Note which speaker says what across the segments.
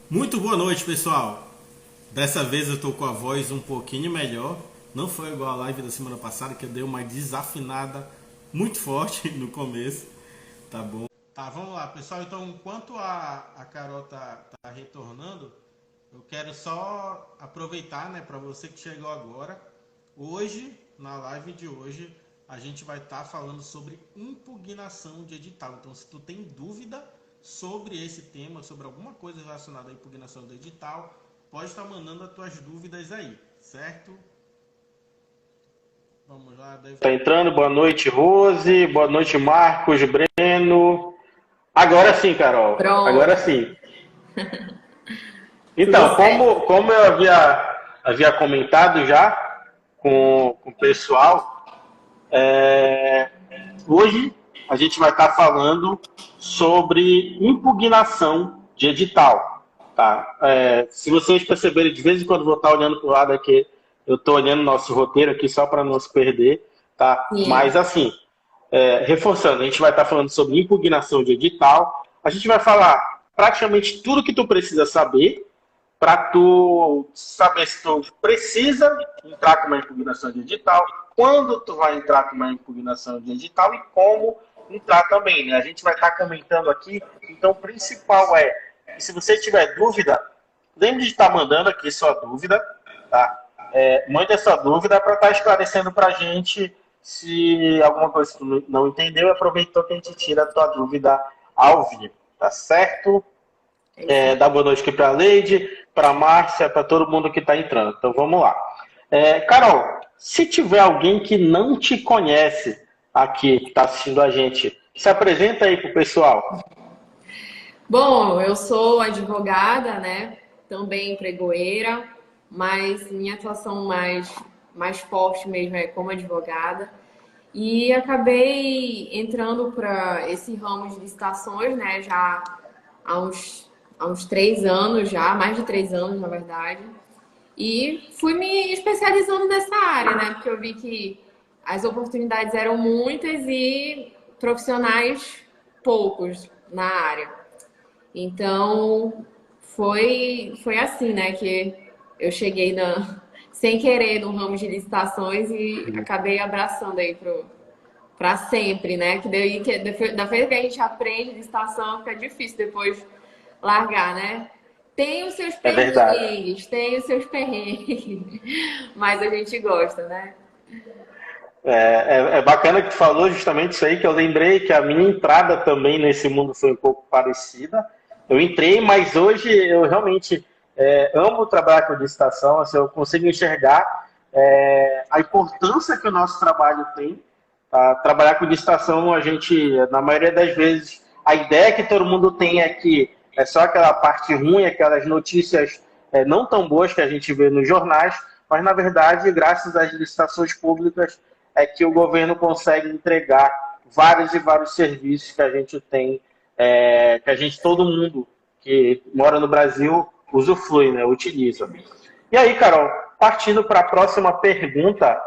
Speaker 1: Muito boa noite, pessoal. Dessa vez eu tô com a voz um pouquinho melhor. Não foi igual a live da semana passada, que eu dei uma desafinada muito forte no começo. Tá bom? Tá, vamos lá, pessoal. Então, enquanto a Carol tá retornando, eu quero só aproveitar, né, para você que chegou agora. Hoje, na live de hoje, a gente vai estar falando sobre impugnação de edital. Então, se tu tem dúvida sobre esse tema, sobre alguma coisa relacionada à impugnação do edital, pode estar mandando as tuas dúvidas aí, certo? Vamos lá, deve...
Speaker 2: Tá entrando, boa noite, Rose, boa noite, Marcos, Breno. Agora sim, Carol, agora
Speaker 3: Pronto,
Speaker 2: sim.
Speaker 3: tudo
Speaker 2: Então,
Speaker 3: certo.
Speaker 2: como eu havia comentado já com o pessoal, hoje a gente vai estar falando sobre impugnação de edital. Tá? Se vocês perceberem, de vez em quando eu vou estar olhando para o lado aqui, eu estou olhando nosso roteiro aqui só para não se perder, tá? Mas
Speaker 3: Sim.
Speaker 2: assim, reforçando, a gente vai estar falando sobre impugnação de edital, a gente vai falar praticamente tudo que tu precisa saber para tu saber se tu precisa entrar com uma impugnação de edital, quando tu vai entrar com uma impugnação de edital e como entrar também, né? A gente vai estar comentando aqui, então o principal é que se você tiver dúvida, lembre de estar mandando aqui sua dúvida, tá? Mande a sua dúvida para estar esclarecendo para a gente se alguma coisa que tu não entendeu, aproveitou que a gente tira a tua dúvida ao vivo, tá certo?
Speaker 3: É isso
Speaker 2: Dar
Speaker 3: aí.
Speaker 2: boa noite aqui para a Leide, para a Márcia, para todo mundo que está entrando. Então vamos lá. Carol, se tiver alguém que não te conhece aqui, que está assistindo a gente, se apresenta aí para o pessoal.
Speaker 3: Bom, eu sou advogada, né? Também pregoeira, mas minha atuação mais forte mesmo é como advogada. E acabei entrando para esse ramo de licitações, né? Já há uns 3 anos já, mais de 3 anos, na verdade. E fui me especializando nessa área, né? Porque eu vi que as oportunidades eram muitas e profissionais poucos na área. Então, foi assim, né, que eu cheguei sem querer no ramo de licitações e acabei abraçando aí para sempre, né? Que daí, da vez que a gente aprende licitação, fica difícil depois largar, né?
Speaker 2: É verdade.
Speaker 3: Tem os seus perrengues, mas a gente gosta, né?
Speaker 2: É bacana que tu falou justamente isso aí, que eu lembrei que a minha entrada também nesse mundo foi um pouco parecida. Eu entrei, mas hoje eu realmente amo trabalhar com licitação, assim, eu consigo enxergar a importância que o nosso trabalho tem. Tá? Trabalhar com licitação, a gente, na maioria das vezes, a ideia que todo mundo tem é que é só aquela parte ruim, aquelas notícias não tão boas que a gente vê nos jornais, mas na verdade, graças às licitações públicas, é que o governo consegue entregar vários e vários serviços que a gente tem, que a gente, todo mundo que mora no Brasil, usufrui, né, utiliza. E aí, Carol, partindo para a próxima pergunta,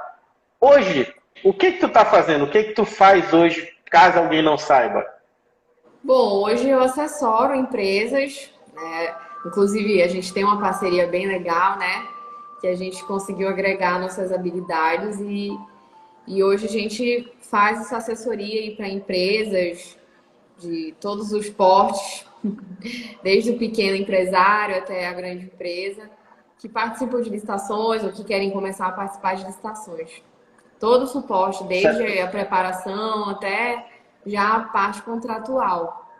Speaker 2: hoje, o que que tu está fazendo? O que que tu faz hoje, caso alguém não saiba?
Speaker 3: Bom, hoje eu assessoro empresas, né? Inclusive, a gente tem uma parceria bem legal, né? Que a gente conseguiu agregar nossas habilidades e hoje a gente faz essa assessoria aí para empresas de todos os portes, desde o pequeno empresário até a grande empresa, que participam de licitações ou que querem começar a participar de licitações. Todo o suporte, desde a preparação até já a parte contratual.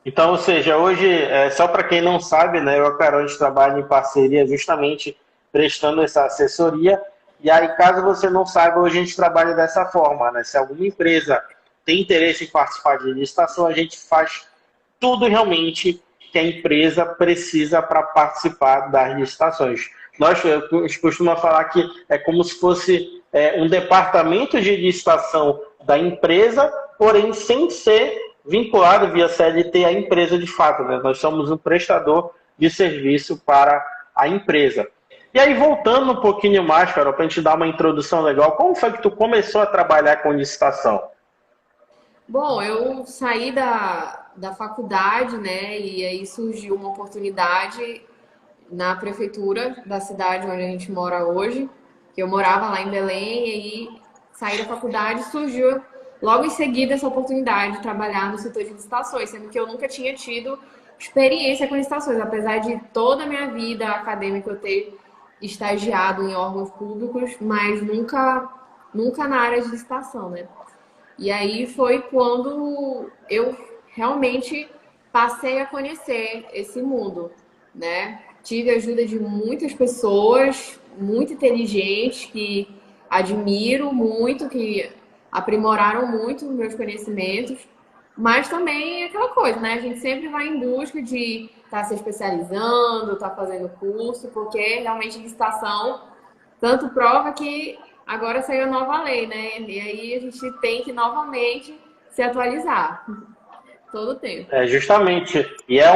Speaker 2: Então, ou seja, hoje, só para quem não sabe, né, eu e a Carol, a gente trabalha em parceria justamente prestando essa assessoria. E aí, caso você não saiba, hoje a gente trabalha dessa forma, né? Se alguma empresa tem interesse em participar de licitação, a gente faz tudo realmente que a empresa precisa para participar das licitações. Nós costumamos falar que é como se fosse um departamento de licitação da empresa, porém sem ser vinculado via CLT à empresa de fato. Né? Nós somos um prestador de serviço para a empresa. E aí, voltando um pouquinho mais, Carol, para a gente dar uma introdução legal, como foi que tu começou a trabalhar com licitação?
Speaker 3: Bom, eu saí da faculdade, né? E aí surgiu uma oportunidade na prefeitura da cidade onde a gente mora hoje, que eu morava lá em Belém, e aí saí da faculdade e surgiu logo em seguida essa oportunidade de trabalhar no setor de licitações, sendo que eu nunca tinha tido experiência com licitações, apesar de toda a minha vida acadêmica eu ter estagiado em órgãos públicos, mas nunca na área de licitação, né? E aí foi quando eu realmente passei a conhecer esse mundo, né? Tive a ajuda de muitas pessoas muito inteligentes que admiro muito, que aprimoraram muito os meus conhecimentos, mas também é aquela coisa, né? A gente sempre vai em busca de estar se especializando, estar fazendo curso, porque realmente licitação tanto prova que agora saiu a nova lei, né? E aí a gente tem que novamente se atualizar todo o tempo.
Speaker 2: Justamente. E é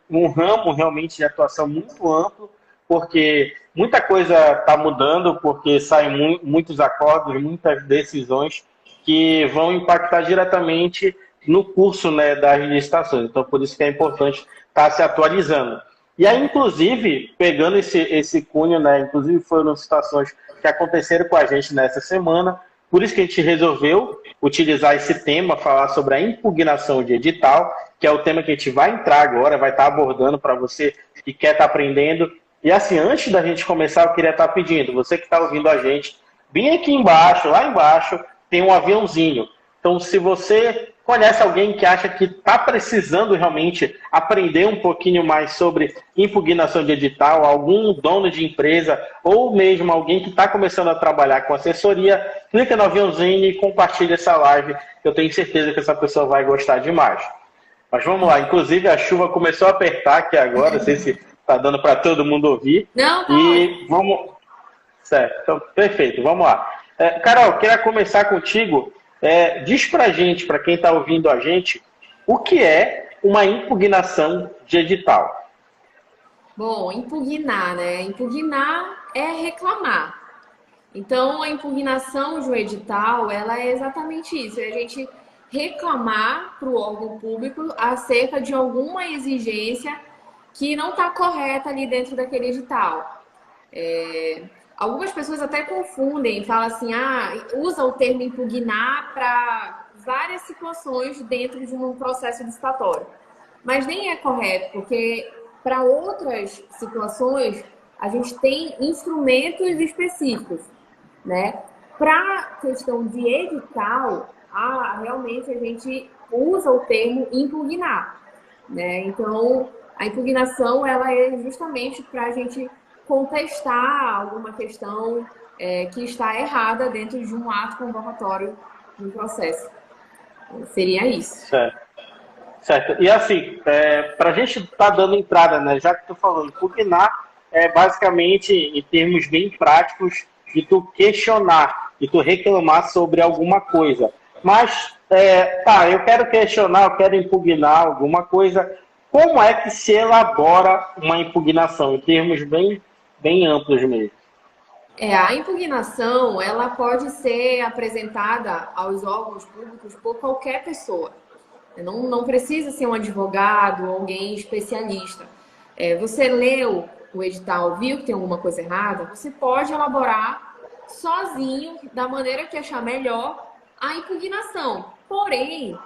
Speaker 2: um ramo realmente de atuação muito amplo, porque muita coisa está mudando, porque saem muitos acordos, muitas decisões que vão impactar diretamente no curso, né, das licitações. Então, por isso que é importante estar se atualizando. E aí, inclusive, pegando esse cunho, né, inclusive foram situações que aconteceram com a gente nessa semana, por isso que a gente resolveu utilizar esse tema, falar sobre a impugnação de edital, que é o tema que a gente vai entrar agora, vai estar abordando para você que quer estar aprendendo. E assim, antes da gente começar, eu queria estar pedindo, você que está ouvindo a gente, bem aqui embaixo, lá embaixo, tem um aviãozinho. Então, se você conhece alguém que acha que está precisando realmente aprender um pouquinho mais sobre impugnação de edital, algum dono de empresa ou mesmo alguém que está começando a trabalhar com assessoria, clica no aviãozinho e compartilha essa live, que eu tenho certeza que essa pessoa vai gostar demais. Mas vamos lá, inclusive a chuva começou a apertar aqui agora, não sei se está dando para todo mundo ouvir.
Speaker 3: Não, tá
Speaker 2: E
Speaker 3: ótimo.
Speaker 2: vamos... Certo, então, perfeito, vamos lá. Carol, queria começar contigo. Diz pra gente, para quem está ouvindo a gente, o que é uma impugnação de edital?
Speaker 3: Bom, impugnar, né? Impugnar é reclamar. Então, a impugnação de um edital, ela é exatamente isso, é a gente reclamar para o órgão público acerca de alguma exigência que não está correta ali dentro daquele edital. Algumas pessoas até confundem, falam assim, usa o termo impugnar para várias situações dentro de um processo licitatório. Mas nem é correto, porque para outras situações a gente tem instrumentos específicos, né? Para questão de edital, realmente a gente usa o termo impugnar, né? Então, a impugnação ela é justamente para a gente contestar alguma questão que está errada dentro de um ato convocatório de um processo. Seria isso.
Speaker 2: Certo. E assim, para a gente estar dando entrada, né, já que tu falou, impugnar é basicamente, em termos bem práticos, de tu questionar, de tu reclamar sobre alguma coisa. Mas, eu quero questionar, eu quero impugnar alguma coisa. Como é que se elabora uma impugnação, em termos bem amplos mesmo?
Speaker 3: A impugnação, ela pode ser apresentada aos órgãos públicos por qualquer pessoa. Não precisa ser um advogado ou alguém especialista. Você leu o edital, viu que tem alguma coisa errada, você pode elaborar sozinho, da maneira que achar melhor, a impugnação. Porém,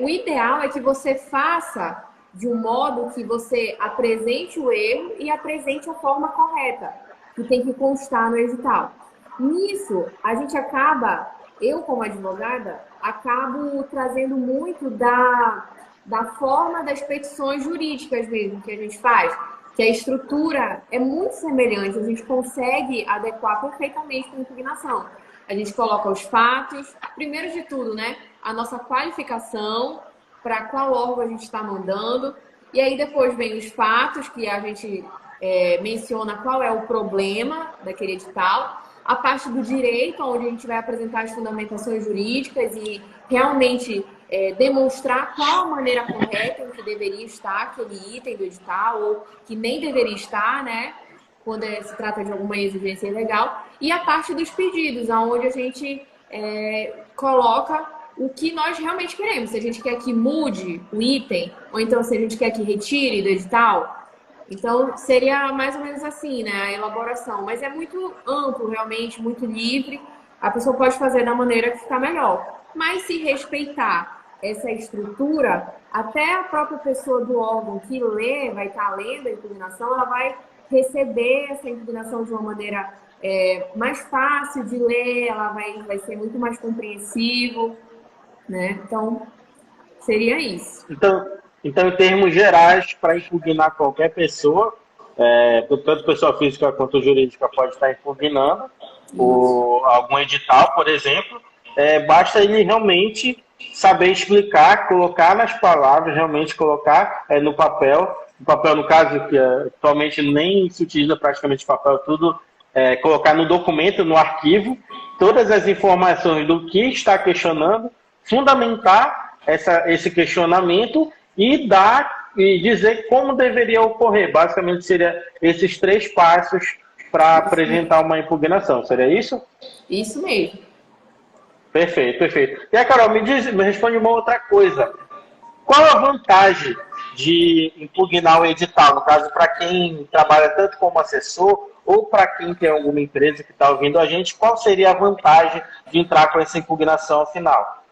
Speaker 3: o ideal é que você faça de um modo que você apresente o erro e apresente a forma correta, que tem que constar no edital. Nisso, a gente acaba, eu como advogada, acabo trazendo muito da forma das petições jurídicas mesmo que a gente faz, que a estrutura é muito semelhante, a gente consegue adequar perfeitamente para a impugnação. A gente coloca os fatos, primeiro de tudo, né, a nossa qualificação, para qual órgão a gente está mandando, e aí depois vem os fatos, que a gente menciona qual é o problema daquele edital, a parte do direito, onde a gente vai apresentar as fundamentações jurídicas e realmente demonstrar qual a maneira correta em que deveria estar aquele item do edital, ou que nem deveria estar, né, quando se trata de alguma exigência ilegal, e a parte dos pedidos, onde a gente coloca o que nós realmente queremos. Se a gente quer que mude o item, ou então se a gente quer que retire do edital. Então, seria mais ou menos assim, né, a elaboração. Mas é muito amplo, realmente, muito livre. A pessoa pode fazer da maneira que ficar melhor. Mas se respeitar essa estrutura, até a própria pessoa do órgão que lê, vai estar lendo a impugnação, ela vai receber essa impugnação de uma maneira mais fácil de ler, ela vai ser muito mais compreensivo, né? Então, seria isso.
Speaker 2: Então, em termos gerais, para impugnar qualquer pessoa, tanto pessoa física quanto jurídica pode estar impugnando algum edital, por exemplo, basta ele realmente saber explicar, colocar nas palavras, realmente colocar no papel. O papel, no caso, que atualmente nem se utiliza praticamente papel, tudo colocar no documento, no arquivo, todas as informações do que está questionando, fundamentar esse questionamento e dizer como deveria ocorrer. Basicamente, seria esses 3 passos para apresentar uma impugnação. Seria isso?
Speaker 3: Isso mesmo.
Speaker 2: Perfeito, perfeito. E a Carol, me responde uma outra coisa. Qual a vantagem de impugnar o edital? No caso, para quem trabalha tanto como assessor ou para quem tem alguma empresa que está ouvindo a gente, qual seria a vantagem de entrar com essa impugnação final?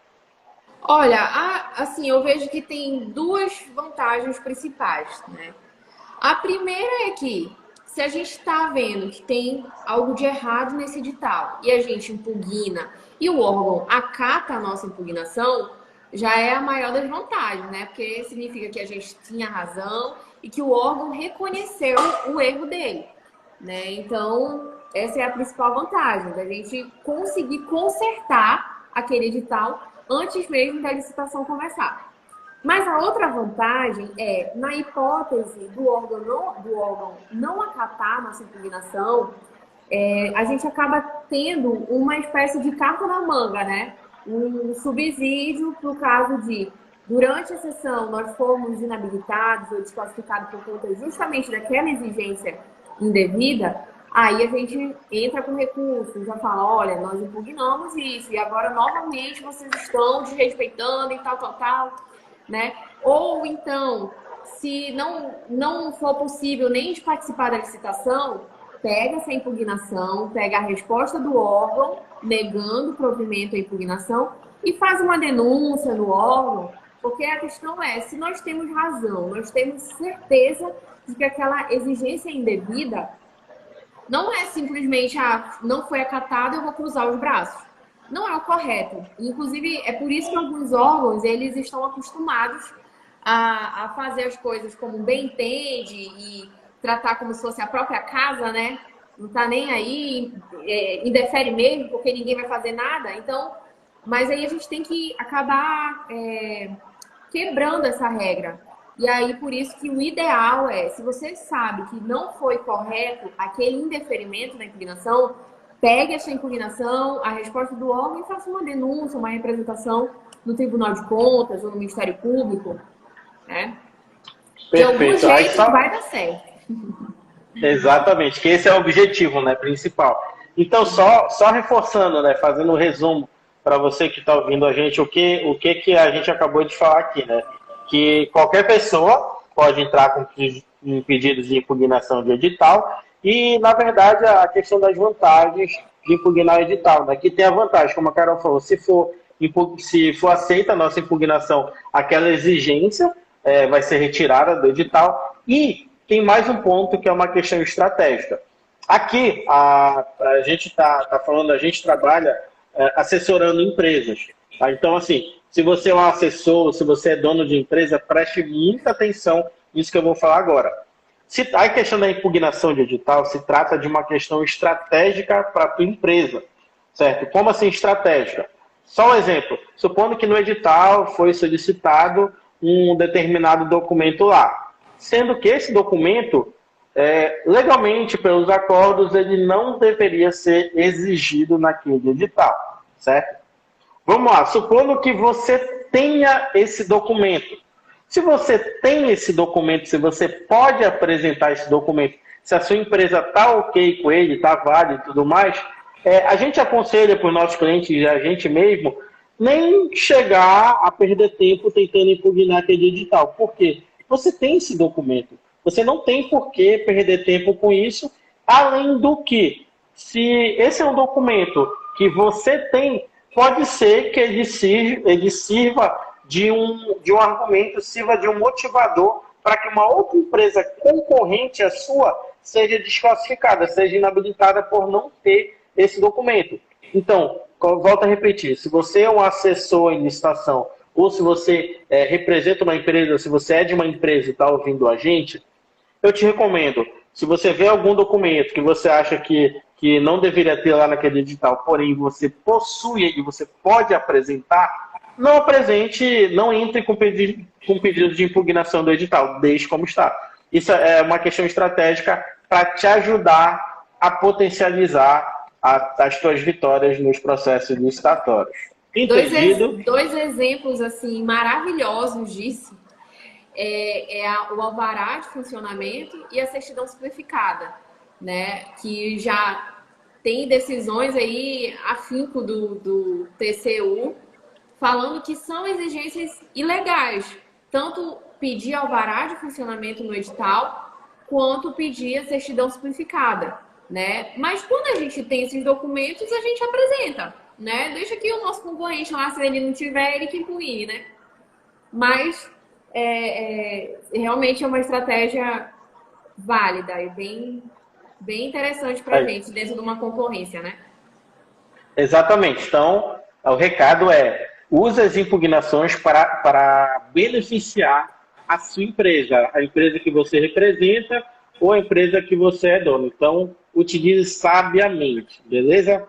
Speaker 3: Olha, assim, eu vejo que tem 2 vantagens principais, né? A primeira é que, se a gente está vendo que tem algo de errado nesse edital e a gente impugna e o órgão acata a nossa impugnação, já é a maior das vantagens, né? Porque significa que a gente tinha razão e que o órgão reconheceu o erro dele, né? Então, essa é a principal vantagem, da gente conseguir consertar aquele edital antes mesmo da licitação começar. Mas a outra vantagem é, na hipótese do órgão não acatar a nossa impugnação, a gente acaba tendo uma espécie de carta na manga, né? Um subsídio para o caso de, durante a sessão, nós fomos inabilitados ou desclassificados por conta justamente daquela exigência indevida, aí a gente entra com recurso, já fala, olha, nós impugnamos isso, e agora novamente vocês estão desrespeitando e tal, né? Ou então, se não for possível nem de participar da licitação, pega essa impugnação, pega a resposta do órgão, negando o provimento à impugnação, e faz uma denúncia no órgão, porque a questão é, se nós temos razão, nós temos certeza de que aquela exigência indevida não é simplesmente, não foi acatado, eu vou cruzar os braços. Não é o correto. Inclusive, é por isso que alguns órgãos, eles estão acostumados a fazer as coisas como bem entende e tratar como se fosse a própria casa, né? Não tá nem aí, indefere mesmo, porque ninguém vai fazer nada. Então, mas aí a gente tem que acabar quebrando essa regra. E aí, por isso que o ideal é, se você sabe que não foi correto aquele indeferimento da impugnação, pegue essa impugnação, a resposta do órgão e faça uma denúncia, uma representação no Tribunal de Contas ou no Ministério Público, né? De algum jeito vai dar certo.
Speaker 2: Exatamente, que esse é o objetivo, né, principal. Então, só reforçando, né, fazendo um resumo para você que está ouvindo a gente, o que a gente acabou de falar aqui, né? Que qualquer pessoa pode entrar com um pedido de impugnação de edital e, na verdade, a questão das vantagens de impugnar o edital. Aqui tem a vantagem, como a Carol falou, se for aceita a nossa impugnação, aquela exigência vai ser retirada do edital. E tem mais um ponto que é uma questão estratégica. Aqui, a gente está falando, a gente trabalha assessorando empresas. Tá? Então, assim, se você é um assessor, se você é dono de empresa, preste muita atenção nisso que eu vou falar agora. A questão da impugnação de edital se trata de uma questão estratégica para a tua empresa, certo? Como assim estratégica? Só um exemplo. Supondo que no edital foi solicitado um determinado documento lá, sendo que esse documento, legalmente, pelos acordos, ele não deveria ser exigido naquele edital, certo? Vamos lá, supondo que você tenha esse documento. Se você tem esse documento, se você pode apresentar esse documento, se a sua empresa está ok com ele, está válido e tudo mais, a gente aconselha para os nossos clientes e a gente mesmo nem chegar a perder tempo tentando impugnar aquele edital. Por quê? Você tem esse documento. Você não tem por que perder tempo com isso, além do que, se esse é um documento que você tem, pode ser que ele sirva de um argumento, sirva de um motivador para que uma outra empresa concorrente à sua seja desclassificada, seja inabilitada por não ter esse documento. Então, volto a repetir, se você é um assessor em licitação, ou se você representa uma empresa, se você é de uma empresa e está ouvindo a gente, eu te recomendo, se você vê algum documento que você acha que não deveria ter lá naquele edital, porém você possui e você pode apresentar, não apresente, não entre com pedido de impugnação do edital, deixe como está. Isso é uma questão estratégica para te ajudar a potencializar as tuas vitórias nos processos licitatórios. Entendido?
Speaker 3: Dois exemplos assim maravilhosos disso o alvará de funcionamento e a certidão simplificada, né? Que já tem decisões aí afinco do TCU falando que são exigências ilegais, tanto pedir alvará de funcionamento no edital quanto pedir a certidão simplificada, né? Mas quando a gente tem esses documentos, a gente apresenta, né? Deixa que o nosso concorrente lá, se ele não tiver, ele que impugna, né? Mas realmente é uma estratégia válida e bem interessante para a gente dentro de uma concorrência, né?
Speaker 2: Exatamente. Então, o recado use as impugnações para beneficiar a sua empresa, a empresa que você representa ou a empresa que você é dono. Então, utilize sabiamente, beleza?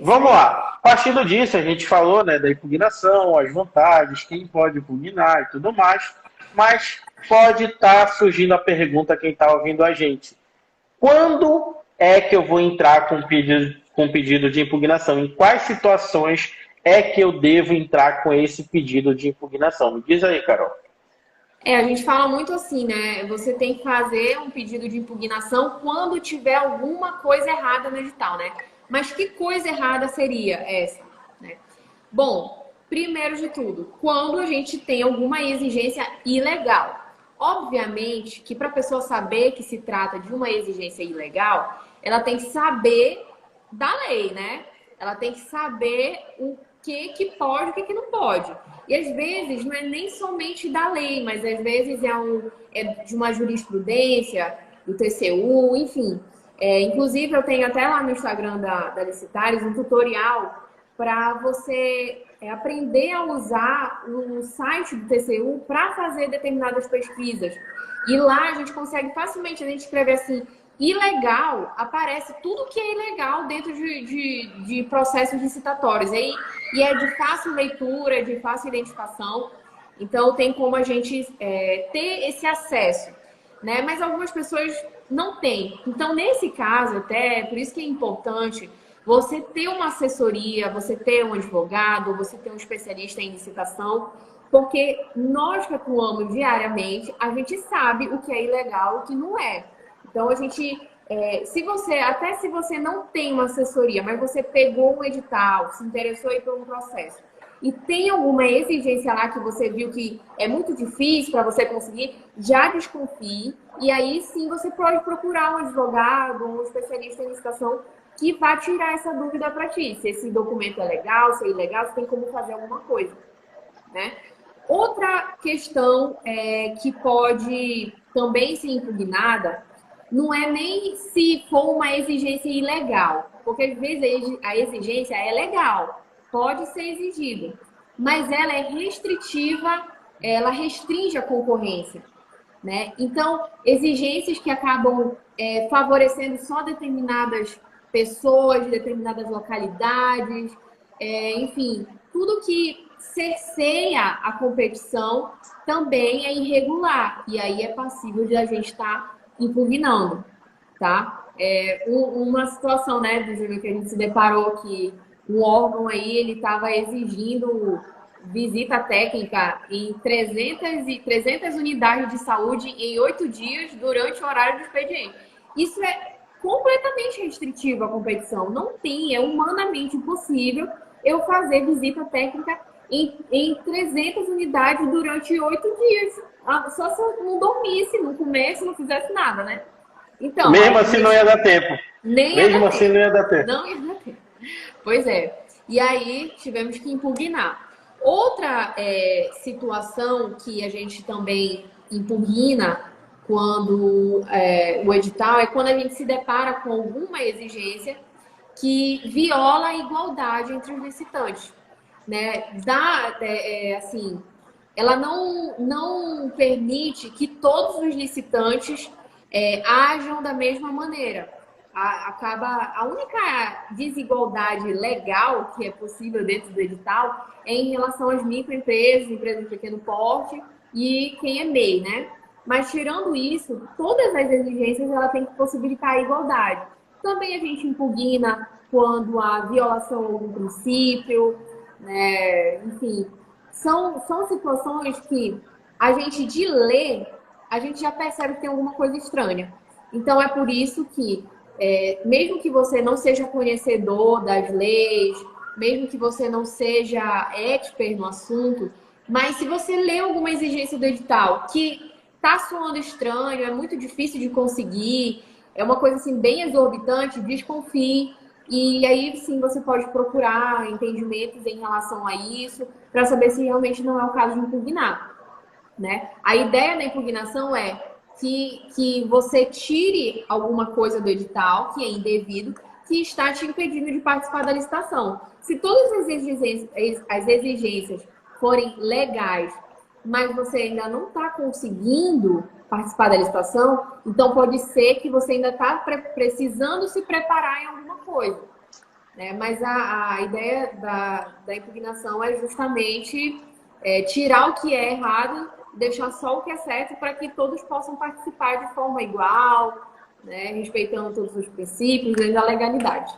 Speaker 2: Vamos lá. Partindo disso, a gente falou, né, da impugnação, as vantagens, quem pode impugnar e tudo mais, mas pode estar surgindo a pergunta quem está ouvindo a gente. Quando é que eu vou entrar com pedido de impugnação? Em quais situações é que eu devo entrar com esse pedido de impugnação? Me diz aí, Carol.
Speaker 3: A gente fala muito assim, né? Você tem que fazer um pedido de impugnação quando tiver alguma coisa errada no edital, né? Mas que coisa errada seria essa, né? Bom, primeiro de tudo, quando a gente tem alguma exigência ilegal. Obviamente que para a pessoa saber que se trata de uma exigência ilegal, ela tem que saber da lei, né? Ela tem que saber o que pode e o que não pode. E às vezes não é nem somente da lei, mas às vezes é de uma jurisprudência, do TCU, enfim. Inclusive, eu tenho até lá no Instagram da Licitares um tutorial para você aprender a usar o site do TCU para fazer determinadas pesquisas. E lá a gente consegue facilmente, a gente escrever assim, ilegal, aparece tudo que é ilegal dentro de processos licitatórios. E é de fácil leitura, de fácil identificação. Então, tem como a gente ter esse acesso, né? Mas algumas pessoas não têm. Então, nesse caso, até, por isso que é importante você ter uma assessoria, você ter um advogado, você ter um especialista em licitação, porque nós que atuamos diariamente, a gente sabe o que é ilegal e o que não é. Então, a gente, se você não tem uma assessoria, mas você pegou um edital, se interessou aí por um processo, e tem alguma exigência lá que você viu que é muito difícil para você conseguir, já desconfie. E aí sim você pode procurar um advogado, um especialista em licitação que vai tirar essa dúvida para ti. Se esse documento é legal, se é ilegal, se tem como fazer alguma coisa, né? Outra questão que pode também ser impugnada não é nem se for uma exigência ilegal, porque às vezes a exigência é legal, pode ser exigido, mas ela é restritiva, ela restringe a concorrência, né? Então, exigências que acabam favorecendo só determinadas pessoas, determinadas localidades, enfim, tudo que cerceia a competição também é irregular, e aí é passível de a gente estar impugnando, tá? Uma situação, né, do Júlio, que a gente se deparou que um órgão aí, ele estava exigindo visita técnica em 300 unidades de saúde em 8 dias durante o horário do expediente. Isso é completamente restritivo à competição. Não tem, é humanamente impossível eu fazer visita técnica em 300 unidades durante 8 dias. Só se eu não dormisse, não comesse, não fizesse nada, né? Então,
Speaker 2: Mesmo assim não ia dar tempo.
Speaker 3: Nem ia
Speaker 2: Mesmo
Speaker 3: dar
Speaker 2: assim
Speaker 3: tempo.
Speaker 2: não ia dar tempo.
Speaker 3: Não ia dar tempo. Pois é. E aí tivemos que impugnar. Outra situação que a gente também impugna quando o edital é quando a gente se depara com alguma exigência que viola a igualdade entre os licitantes, né? Assim, ela não permite que todos os licitantes ajam da mesma maneira. A única desigualdade legal que é possível dentro do edital é em relação às microempresas, empresas de pequeno porte e quem é MEI, né? Mas tirando isso, todas as exigências ela tem que possibilitar a igualdade. Também a gente impugna quando há violação a algum princípio, né? Enfim, são situações que a gente, de ler, a gente já percebe que tem alguma coisa estranha. Então, é por isso que, mesmo que você não seja conhecedor das leis, mesmo que você não seja expert no assunto, mas se você lê alguma exigência do edital que está soando estranho, é muito difícil de conseguir, é uma coisa assim bem exorbitante, desconfie. E aí sim você pode procurar entendimentos em relação a isso, para saber se realmente não é o caso de impugnar, né? A ideia da impugnação é que você tire alguma coisa do edital, que é indevido, que está te impedindo de participar da licitação. Se todas as exigências forem legais, mas você ainda não está conseguindo participar da licitação, então pode ser que você ainda está precisando se preparar em alguma coisa, né? Mas a ideia da impugnação é justamente tirar o que é errado, deixar só o que é certo para que todos possam participar de forma igual, né? Respeitando todos os princípios e da legalidade.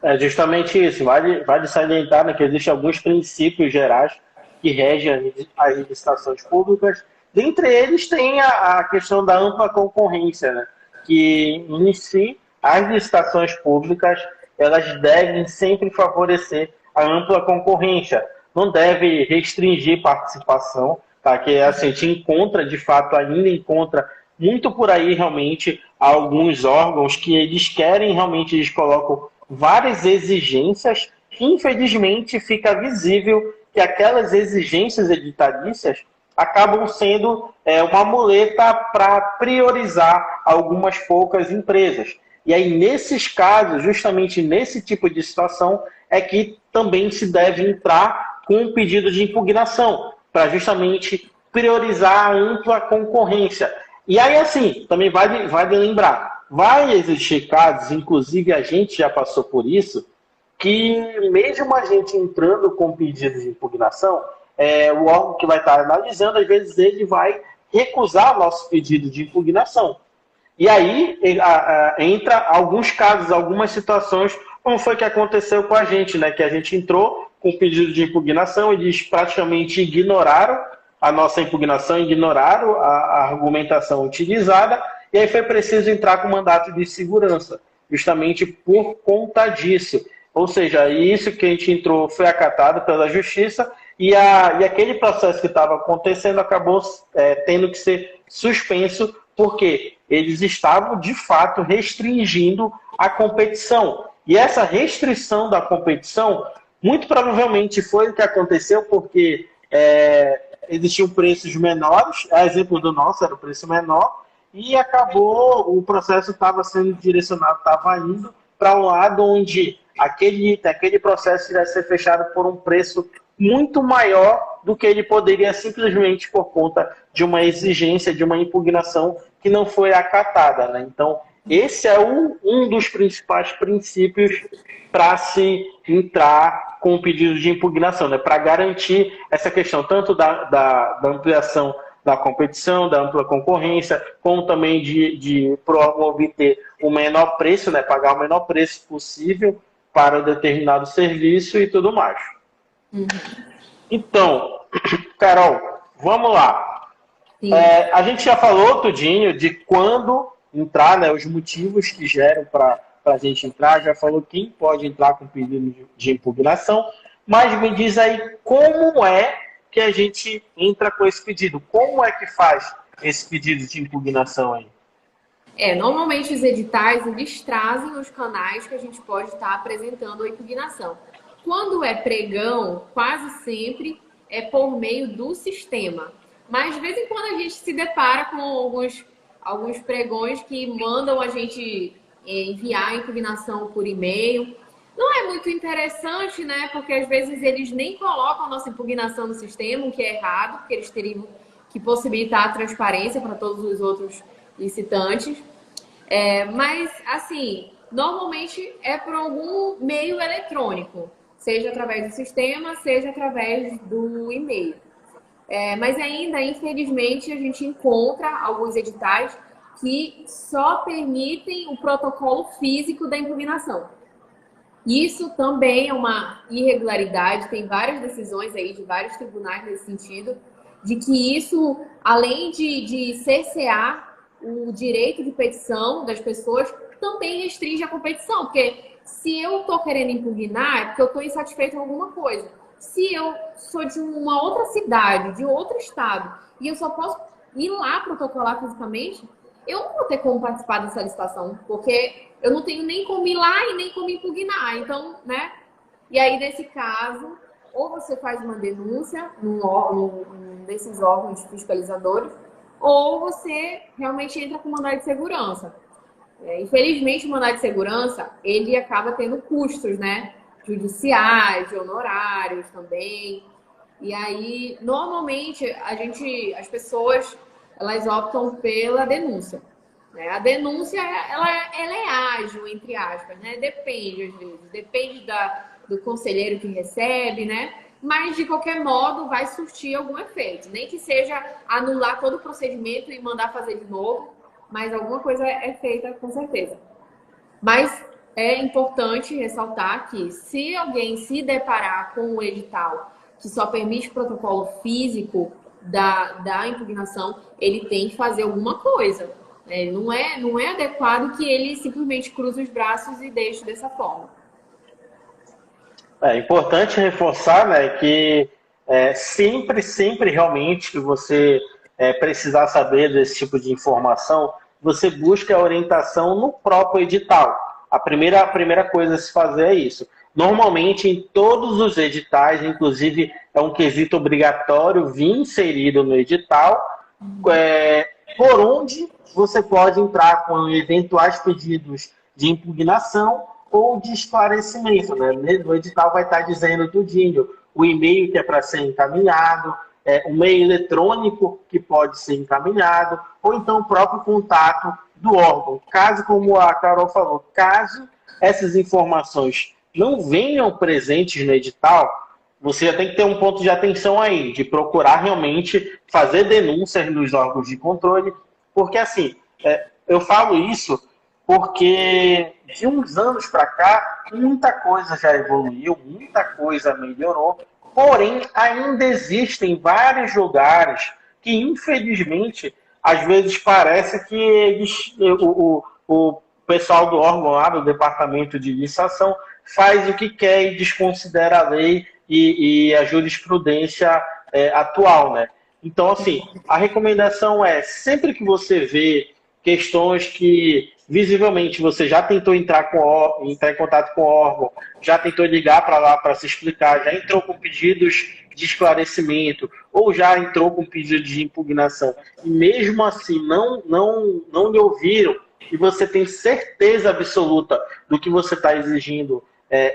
Speaker 2: É justamente isso. Vale salientar, né, que existem alguns princípios gerais que regem as licitações públicas. Dentre eles tem a questão da ampla concorrência, né, que em si as licitações públicas elas devem sempre favorecer a ampla concorrência. Não deve restringir participação, tá? Que assim, de fato, ainda encontra muito por aí realmente alguns órgãos que eles querem realmente, eles colocam várias exigências, que infelizmente fica visível que aquelas exigências editalícias acabam sendo uma muleta para priorizar algumas poucas empresas. E aí, nesses casos, justamente nesse tipo de situação, é que também se deve entrar com um pedido de impugnação, para justamente priorizar a ampla concorrência. E aí, assim, também vale lembrar, vai existir casos, inclusive a gente já passou por isso, que mesmo a gente entrando com pedido de impugnação, o órgão que vai estar analisando, às vezes ele vai recusar o nosso pedido de impugnação. E aí entra alguns casos, algumas situações, como foi que aconteceu com a gente, né? Que a gente entrou com pedido de impugnação, eles praticamente ignoraram a nossa impugnação, ignoraram a argumentação utilizada, e aí foi preciso entrar com mandato de segurança, justamente por conta disso. Ou seja, isso que a gente entrou foi acatado pela justiça, e aquele processo que estava acontecendo acabou tendo que ser suspenso, porque eles estavam, de fato, restringindo a competição. E essa restrição da competição, muito provavelmente foi o que aconteceu, porque existiam preços menores, a exemplo do nosso era o preço menor, e acabou, o processo estava sendo direcionado, estava indo para um lado onde aquele processo iria ser fechado por um preço muito maior do que ele poderia simplesmente por conta de uma exigência, de uma impugnação que não foi acatada, né? Então, esse é um dos principais princípios para se entrar com o pedido de impugnação, né? Para garantir essa questão tanto da ampliação da competição, da ampla concorrência, como também de pro órgão obter o menor preço, né? Pagar o menor preço possível para determinado serviço e tudo mais. Então, Carol, vamos lá. A gente já falou, Tudinho, de quando entrar, né, os motivos que geram para para a gente entrar, já falou quem pode entrar com pedido de impugnação, mas me diz aí como é que a gente entra com esse pedido, como é que faz esse pedido de impugnação aí?
Speaker 3: Normalmente os editais, eles trazem os canais que a gente pode estar apresentando a impugnação. Quando é pregão, quase sempre é por meio do sistema. Mas de vez em quando a gente se depara com alguns pregões que mandam a gente enviar a impugnação por e-mail. Não é muito interessante, né? Porque às vezes eles nem colocam a nossa impugnação no sistema, o que é errado, porque eles teriam que possibilitar a transparência para todos os outros licitantes. Mas, assim, normalmente é por algum meio eletrônico, seja através do sistema, seja através do e-mail. Mas ainda, infelizmente, a gente encontra alguns editais que só permitem o protocolo físico da impugnação. Isso também é uma irregularidade, tem várias decisões aí de vários tribunais nesse sentido, de que isso, além de cercear o direito de petição das pessoas, também restringe a competição, porque se eu estou querendo impugnar, é porque eu estou insatisfeito com alguma coisa. Se eu sou de uma outra cidade, de outro estado, e eu só posso ir lá protocolar fisicamente, eu não vou ter como participar dessa licitação, porque eu não tenho nem como ir lá e nem como impugnar. Então, né? E aí, nesse caso, ou você faz uma denúncia num desses órgãos fiscalizadores, ou você realmente entra com mandado de segurança. Infelizmente, o mandado de segurança, ele acaba tendo custos, né? Judiciais, de honorários também. E aí, normalmente, as pessoas, elas optam pela denúncia. Né? A denúncia, ela é ágil, entre aspas, né? Depende, às vezes. Depende do conselheiro que recebe, né? Mas, de qualquer modo, vai surtir algum efeito. Nem que seja anular todo o procedimento e mandar fazer de novo, mas alguma coisa é feita, com certeza. Mas é importante ressaltar que, se alguém se deparar com um edital que só permite protocolo físico da impugnação, ele tem que fazer alguma coisa. Não é adequado que ele simplesmente cruze os braços e deixe dessa forma.
Speaker 2: É importante reforçar, né, que sempre realmente que você precisar saber desse tipo de informação, você busca a orientação no próprio edital. A primeira coisa a se fazer é isso. Normalmente, em todos os editais, inclusive é um quesito obrigatório vir inserido no edital, por onde você pode entrar com eventuais pedidos de impugnação ou de esclarecimento, né? No edital vai estar dizendo tudinho, o e-mail que é para ser encaminhado, o meio eletrônico que pode ser encaminhado, ou então o próprio contato do órgão. Caso, como a Carol falou, caso essas informações não venham presentes no edital, você já tem que ter um ponto de atenção aí, de procurar realmente fazer denúncias nos órgãos de controle, porque assim, eu falo isso porque de uns anos para cá, muita coisa já evoluiu, muita coisa melhorou, porém ainda existem vários lugares que, infelizmente, às vezes parece que o pessoal do órgão lá, do departamento de licitação, faz o que quer e desconsidera a lei e a jurisprudência atual, né? Então, assim, a recomendação é, sempre que você vê questões que visivelmente você já tentou entrar em contato com o órgão, já tentou ligar para lá para se explicar, já entrou com pedidos de esclarecimento ou já entrou com pedido de impugnação e mesmo assim não lhe ouviram e você tem certeza absoluta do que você está exigindo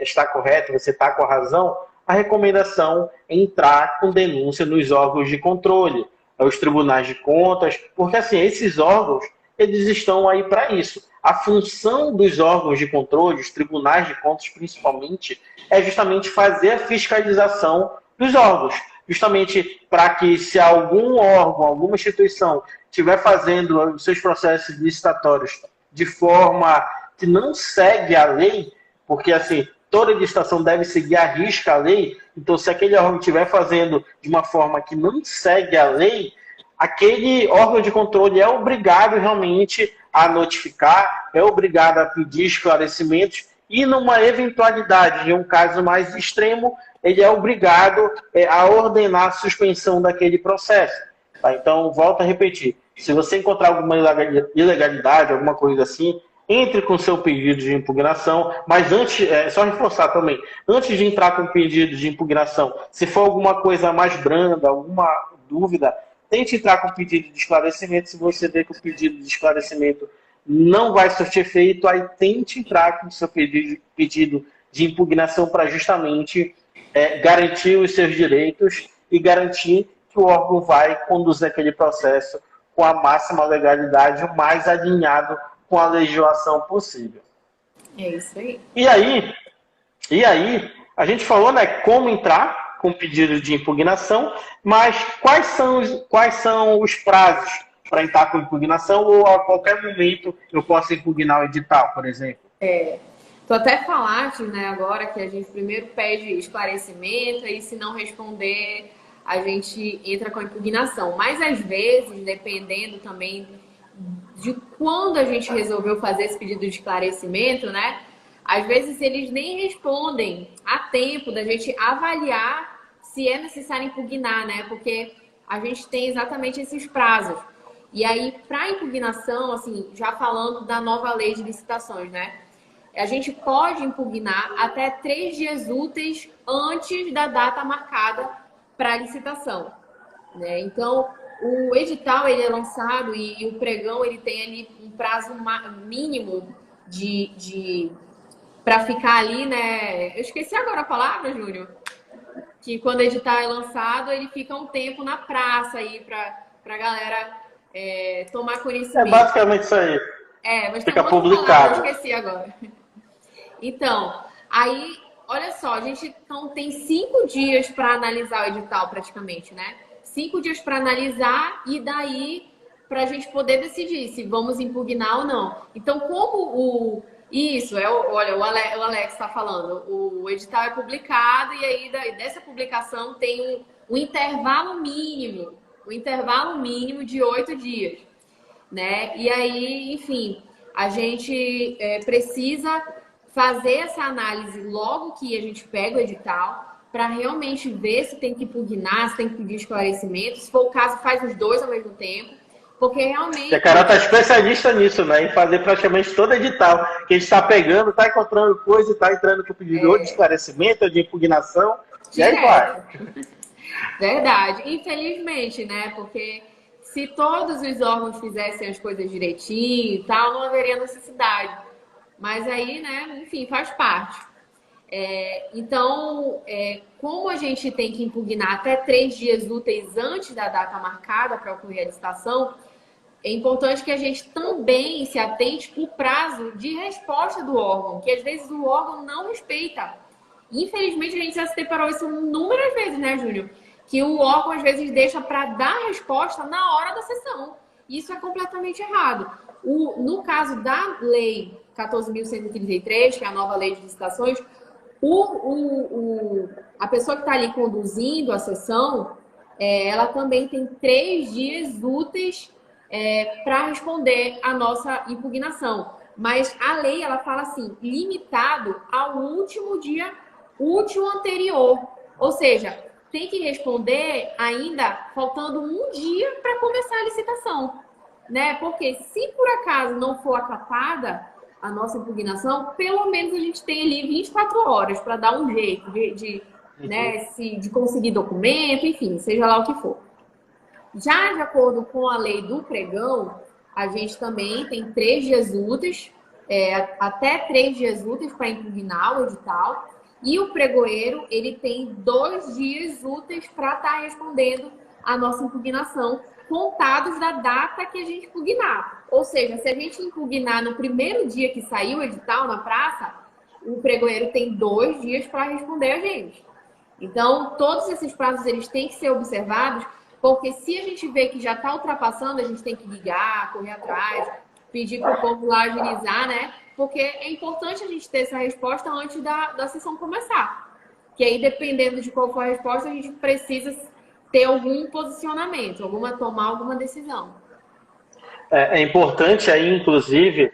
Speaker 2: está correto, você está com a razão, a recomendação é entrar com denúncia nos órgãos de controle, os tribunais de contas, porque assim, esses órgãos eles estão aí para isso. A função dos órgãos de controle, os tribunais de contas principalmente, é justamente fazer a fiscalização dos órgãos. Justamente para que se algum órgão, alguma instituição estiver fazendo os seus processos licitatórios de forma que não segue a lei, porque assim, toda licitação deve seguir à risca a lei, então se aquele órgão estiver fazendo de uma forma que não segue a lei, aquele órgão de controle é obrigado realmente a notificar, é obrigado a pedir esclarecimentos e, numa eventualidade de um caso mais extremo, ele é obrigado a ordenar a suspensão daquele processo. Tá? Então, volto a repetir, se você encontrar alguma ilegalidade, alguma coisa assim, entre com seu pedido de impugnação, mas antes, só reforçar também, antes de entrar com o pedido de impugnação, se for alguma coisa mais branda, alguma dúvida, tente entrar com o pedido de esclarecimento. Se você ver que o pedido de esclarecimento não vai surtir efeito, aí tente entrar com o seu pedido de impugnação para justamente garantir os seus direitos e garantir que o órgão vai conduzir aquele processo com a máxima legalidade, o mais alinhado com a legislação possível.
Speaker 3: É isso aí.
Speaker 2: E aí a gente falou, né, como entrar com pedido de impugnação, mas quais são os prazos para entrar com impugnação, ou a qualquer momento eu posso impugnar o edital, por exemplo?
Speaker 3: Tu até falaste, né, agora que a gente primeiro pede esclarecimento e se não responder, a gente entra com a impugnação. Mas às vezes, dependendo também de quando a gente resolveu fazer esse pedido de esclarecimento, né? Às vezes eles nem respondem a tempo da gente avaliar se é necessário impugnar, né? Porque a gente tem exatamente esses prazos. E aí, para impugnação, assim, já falando da nova lei de licitações, né? A gente pode impugnar até 3 dias úteis antes da data marcada para a licitação, né? Então, o edital ele é lançado e o pregão ele tem ali um prazo mínimo para ficar ali, né? Eu esqueci agora a palavra, Júnior. Que quando o edital é lançado, ele fica um tempo na praça aí para a galera tomar conhecimento.
Speaker 2: É basicamente isso aí.
Speaker 3: Mas
Speaker 2: fica
Speaker 3: tem
Speaker 2: publicado.
Speaker 3: Palavra, eu esqueci agora. Então, aí, olha só, a gente então tem 5 dias para analisar o edital praticamente, né? 5 dias para analisar e daí para a gente poder decidir se vamos impugnar ou não. Então, como olha, o Alex está falando, o edital é publicado e aí dessa publicação tem um intervalo mínimo de 8 dias, né? E aí, enfim, a gente precisa fazer essa análise logo que a gente pega o edital, para realmente ver se tem que impugnar, se tem que pedir esclarecimento. Se for o caso, faz os dois ao mesmo tempo. Porque realmente...
Speaker 2: E a Carol está especialista nisso, né? Em fazer praticamente todo edital. Que a gente está pegando, está encontrando coisa e está entrando com pedido de esclarecimento, de impugnação. E aí vai.
Speaker 3: Verdade. Infelizmente, né? Porque se todos os órgãos fizessem as coisas direitinho e tal, não haveria necessidade. Mas aí, né? Enfim, faz parte. Então, como a gente tem que impugnar até 3 dias úteis antes da data marcada para ocorrer a licitação, é importante que a gente também se atente para o prazo de resposta do órgão, que às vezes o órgão não respeita. Infelizmente, a gente já se deparou isso inúmeras vezes, né, Júnior? Que o órgão às vezes deixa para dar resposta na hora da sessão. Isso é completamente errado. No caso da Lei 14.133, que é a nova lei de licitações, a pessoa que está ali conduzindo a sessão, ela também tem 3 dias úteis para responder a nossa impugnação. Mas a lei, ela fala assim, limitado ao último dia útil anterior. Ou seja, tem que responder ainda faltando 1 dia para começar a licitação, né? Porque se por acaso não for acatada a nossa impugnação, pelo menos a gente tem ali 24 horas para dar um jeito de conseguir documento, enfim, seja lá o que for. Já de acordo com a lei do pregão, a gente também tem 3 dias úteis, até 3 dias úteis para impugnar o edital, e o pregoeiro, ele tem 2 dias úteis para estar respondendo a nossa impugnação, contados da data que a gente impugnar. Ou seja, se a gente impugnar no primeiro dia que saiu o edital na praça, o pregoeiro tem 2 dias para responder a gente. Então, todos esses prazos eles têm que ser observados, porque se a gente vê que já está ultrapassando, a gente tem que ligar, correr atrás, pedir para o povo lá agilizar, né? Porque é importante a gente ter essa resposta antes da sessão começar. Que aí, dependendo de qual for a resposta, a gente precisa ter algum posicionamento, tomar alguma decisão.
Speaker 2: É importante aí, inclusive,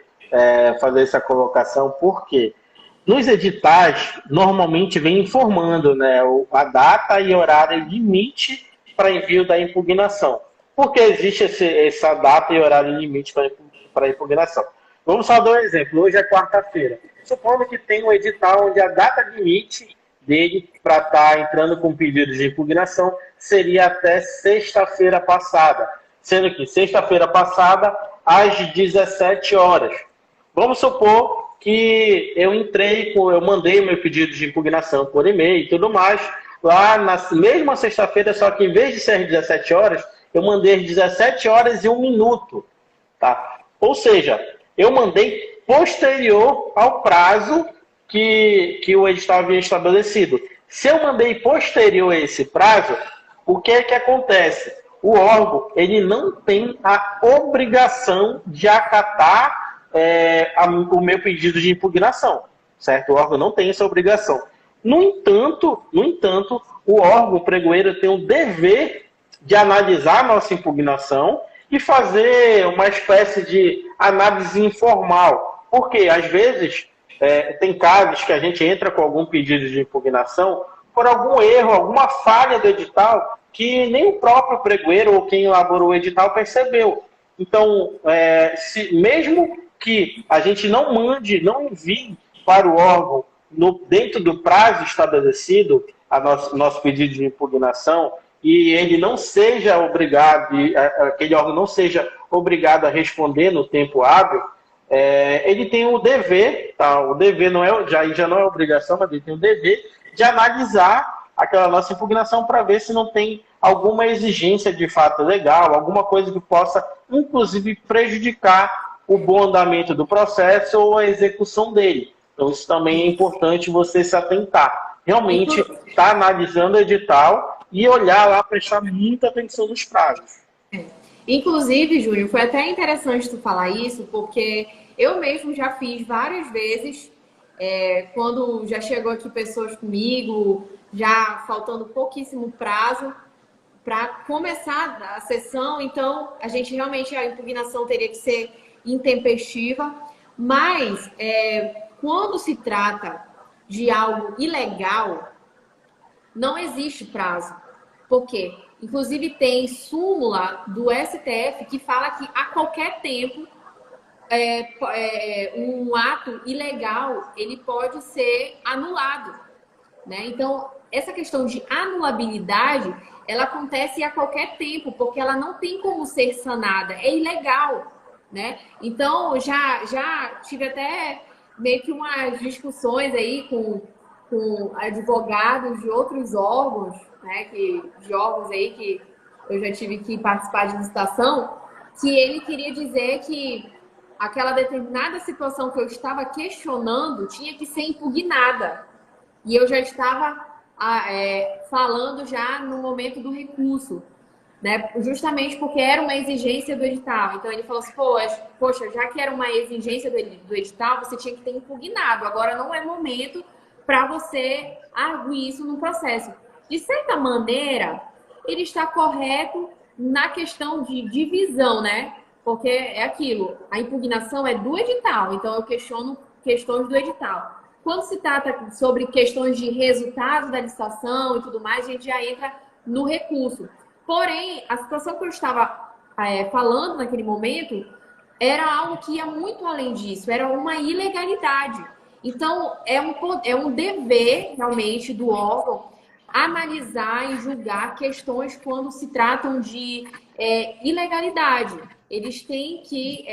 Speaker 2: fazer essa colocação, porque nos editais, normalmente vem informando, né, a data e horário limite para envio da impugnação. Por que existe essa data e horário limite para impugnação? Vamos só dar um exemplo. Hoje é quarta-feira. Supondo que tem um edital onde a data limite dele para estar entrando com pedido de impugnação seria até sexta-feira passada. Sendo que sexta-feira passada, às 17 horas. Vamos supor que eu mandei meu pedido de impugnação por e-mail e tudo mais, lá na mesma sexta-feira, só que em vez de ser às 17 horas, eu mandei às 17 horas e 1 minuto. Tá? Ou seja, eu mandei posterior ao prazo que o edital havia estabelecido. Se eu mandei posterior a esse prazo, o que é que acontece? O órgão ele não tem a obrigação de acatar o meu pedido de impugnação, certo? O órgão não tem essa obrigação. No entanto, o órgão pregoeiro tem o dever de analisar a nossa impugnação e fazer uma espécie de análise informal. Porque, às vezes, tem casos que a gente entra com algum pedido de impugnação por algum erro, alguma falha do edital que nem o próprio pregoeiro ou quem elaborou o edital percebeu. Então, mesmo que a gente não envie para o órgão dentro do prazo estabelecido nosso pedido de impugnação e ele não seja obrigado, aquele órgão não seja obrigado a responder no tempo hábil, ele tem o dever, tá? O dever já não é obrigação, mas ele tem o dever de analisar aquela nossa impugnação para ver se não tem alguma exigência de fato legal, alguma coisa que possa, inclusive, prejudicar o bom andamento do processo ou a execução dele. Então, isso também é importante você se atentar. Realmente, estar analisando o edital e olhar lá, prestar muita atenção nos prazos.
Speaker 3: Inclusive, Júnior, foi até interessante tu falar isso, porque eu mesmo já fiz várias vezes, quando já chegou aqui pessoas comigo, já faltando pouquíssimo prazo para começar a sessão, então a impugnação teria que ser intempestiva, mas quando se trata de algo ilegal, não existe prazo. Por quê? Inclusive tem súmula do STF que fala que a qualquer tempo um ato ilegal ele pode ser anulado, né? Então, essa questão de anulabilidade, ela acontece a qualquer tempo, porque ela não tem como ser sanada, é ilegal, né? Então, já tive até meio que umas discussões aí com advogados de outros órgãos, né? De órgãos aí que eu já tive que participar de licitação, que ele queria dizer que aquela determinada situação que eu estava questionando tinha que ser impugnada. E eu já estava falando já no momento do recurso, né? Justamente porque era uma exigência do edital. Então ele falou assim, poxa, já que era uma exigência do edital, você tinha que ter impugnado. Agora não é momento para você arguir isso no processo. De certa maneira, ele está correto na questão de divisão, né? Porque é aquilo, a impugnação é do edital, então eu questiono questões do edital. Quando se trata sobre questões de resultado da licitação e tudo mais, a gente já entra no recurso. Porém, a situação que eu estava falando naquele momento era algo que ia muito além disso, era uma ilegalidade. Então, é um dever, realmente, do órgão analisar e julgar questões quando se tratam de ilegalidade. Eles têm que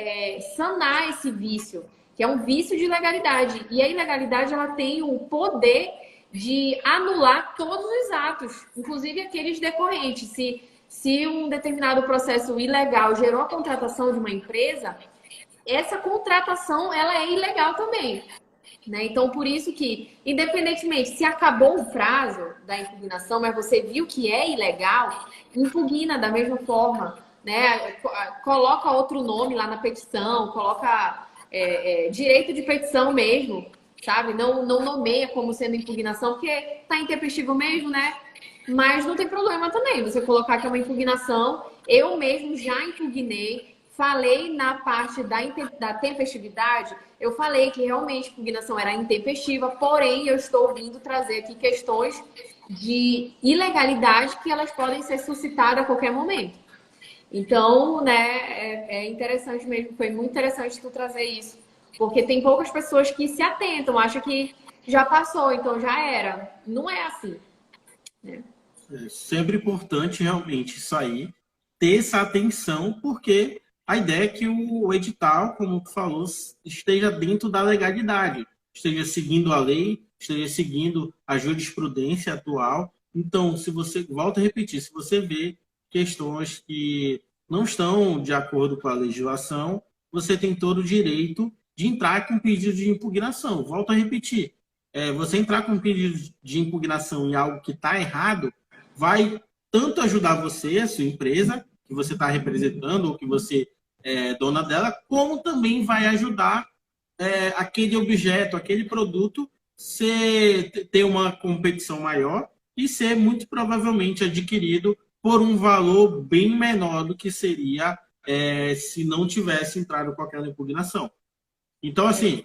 Speaker 3: sanar esse vício, que é um vício de ilegalidade. E a ilegalidade ela tem o poder de anular todos os atos, inclusive aqueles decorrentes. Se um determinado processo ilegal gerou a contratação de uma empresa, essa contratação ela é ilegal também. Né? Então, por isso que, independentemente se acabou o prazo da impugnação, mas você viu que é ilegal, impugna da mesma forma, né? Coloca outro nome lá na petição, coloca direito de petição mesmo, sabe? Não nomeia como sendo impugnação, porque está intempestivo mesmo, né? Mas não tem problema também você colocar que é uma impugnação. Eu mesmo já impugnei, falei na parte da tempestividade, eu falei que realmente a impugnação era intempestiva, porém eu estou vindo trazer aqui questões de ilegalidade que elas podem ser suscitadas a qualquer momento. Então, né, é interessante mesmo, foi muito interessante tu trazer isso, porque tem poucas pessoas que se atentam, acham que já passou, então já era. Não é assim, né?
Speaker 1: É sempre importante realmente isso aí, ter essa atenção, porque a ideia é que o edital, como tu falou, esteja dentro da legalidade, esteja seguindo a lei, esteja seguindo a jurisprudência atual. Então, se você, volta a repetir, se você vê questões que não estão de acordo com a legislação, você tem todo o direito de entrar com pedido de impugnação. Volto a repetir, você entrar com pedido de impugnação em algo que está errado, vai tanto ajudar você, a sua empresa, que você está representando ou que você é dona dela, como também vai ajudar aquele objeto, aquele produto ter uma competição maior e ser muito provavelmente adquirido por um valor bem menor do que seria se não tivesse entrado com aquela impugnação. Então, assim,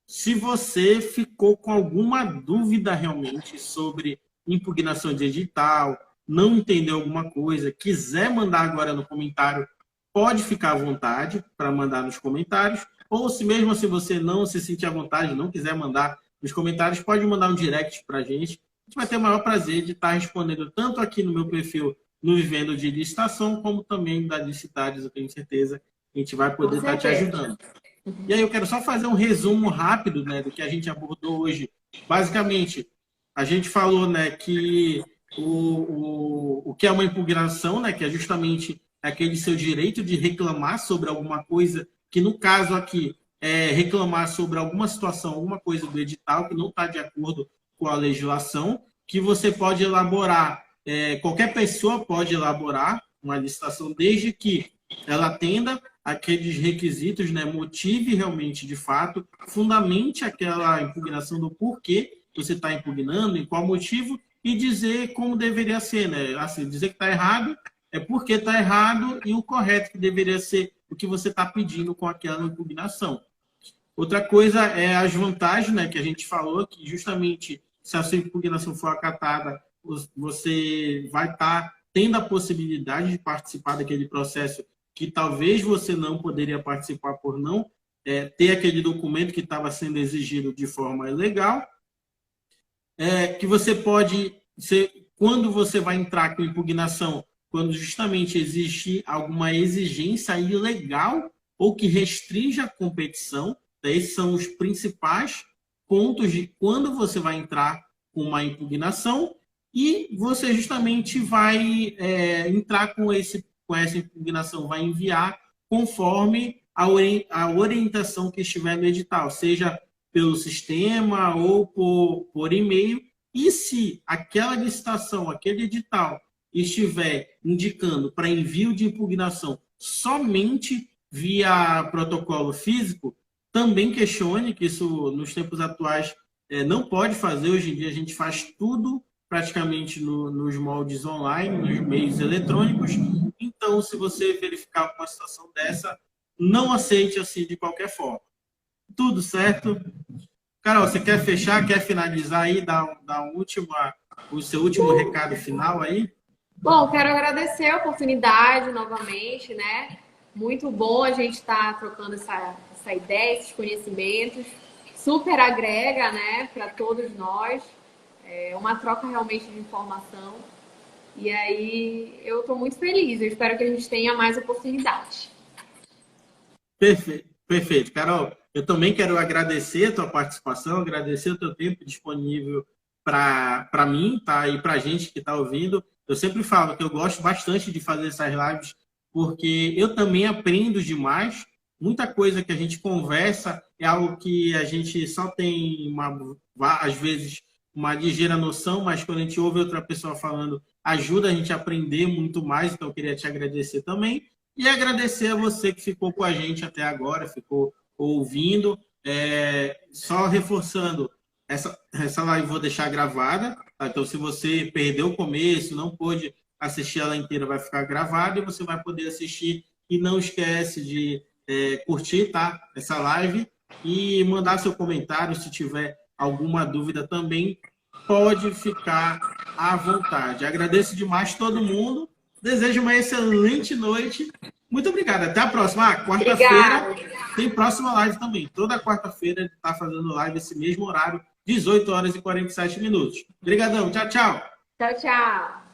Speaker 1: se você ficou com alguma dúvida realmente sobre impugnação de edital, não entendeu alguma coisa, quiser mandar agora no comentário, pode ficar à vontade para mandar nos comentários, ou se mesmo assim você não se sentir à vontade, não quiser mandar nos comentários, pode mandar um direct para a gente. A gente vai ter o maior prazer de estar respondendo tanto aqui no meu perfil no Vivendo de Licitação, como também da Licitares, eu tenho certeza que a gente vai poder estar te ajudando. E aí eu quero só fazer um resumo rápido, né, do que a gente abordou hoje. Basicamente, a gente falou, né, que o que é uma impugnação, né, que é justamente aquele seu direito de reclamar sobre alguma coisa, que no caso aqui é reclamar sobre alguma situação, alguma coisa do edital que não está de acordo com a legislação, que você pode elaborar, qualquer pessoa pode elaborar uma licitação, desde que ela atenda aqueles requisitos, né, motive realmente, de fato, fundamente aquela impugnação do porquê você está impugnando, em qual motivo, e dizer como deveria ser, né? Assim, dizer que está errado é porque está errado e o correto que deveria ser o que você está pedindo com aquela impugnação. Outra coisa é as vantagens, né, que a gente falou, que justamente se a sua impugnação for acatada, você vai estar tendo a possibilidade de participar daquele processo que talvez você não poderia participar por não ter aquele documento que estava sendo exigido de forma ilegal. Que você pode ser, quando você vai entrar com impugnação, quando justamente existe alguma exigência ilegal ou que restringe a competição. Esses são os principais pontos de quando você vai entrar com uma impugnação, e você justamente vai entrar com essa impugnação, vai enviar conforme a orientação que estiver no edital, seja pelo sistema ou por e-mail. E se aquela licitação, aquele edital estiver indicando para envio de impugnação somente via protocolo físico, também questione, que isso nos tempos atuais não pode fazer. Hoje em dia a gente faz tudo praticamente nos moldes online, nos meios eletrônicos. Então, se você verificar uma situação dessa, não aceite assim de qualquer forma. Tudo certo? Carol, você quer fechar, quer finalizar aí, dar o seu último recado final aí?
Speaker 3: Bom, quero agradecer a oportunidade novamente, né? Muito bom a gente estar trocando essa ideia, esses conhecimentos. Super agrega, né, para todos nós. É uma troca realmente de informação. E aí eu estou muito feliz. Eu espero que a gente tenha mais oportunidades.
Speaker 1: Perfeito, perfeito. Carol, eu também quero agradecer a tua participação, agradecer o teu tempo disponível para mim, tá? E para a gente que está ouvindo. Eu sempre falo que eu gosto bastante de fazer essas lives, porque eu também aprendo demais. Muita coisa que a gente conversa é algo que a gente só tem, às vezes, uma ligeira noção, mas quando a gente ouve outra pessoa falando, ajuda a gente a aprender muito mais. Então, eu queria te agradecer também. E agradecer a você que ficou com a gente até agora, ficou ouvindo. Só reforçando, essa live eu vou deixar gravada, tá? Então, se você perdeu o começo, não pôde assistir ela inteira, vai ficar gravada e você vai poder assistir E não esquece de curtir, tá? Essa live e mandar seu comentário. Se tiver alguma dúvida também, pode ficar à vontade. Agradeço demais todo mundo. Desejo uma excelente noite. Muito obrigado. Até a próxima. Quarta-feira tem próxima live também. Toda quarta-feira ele está fazendo live esse mesmo horário, 18 horas e 47 minutos. Obrigadão. Tchau, tchau.
Speaker 3: Tchau, tchau.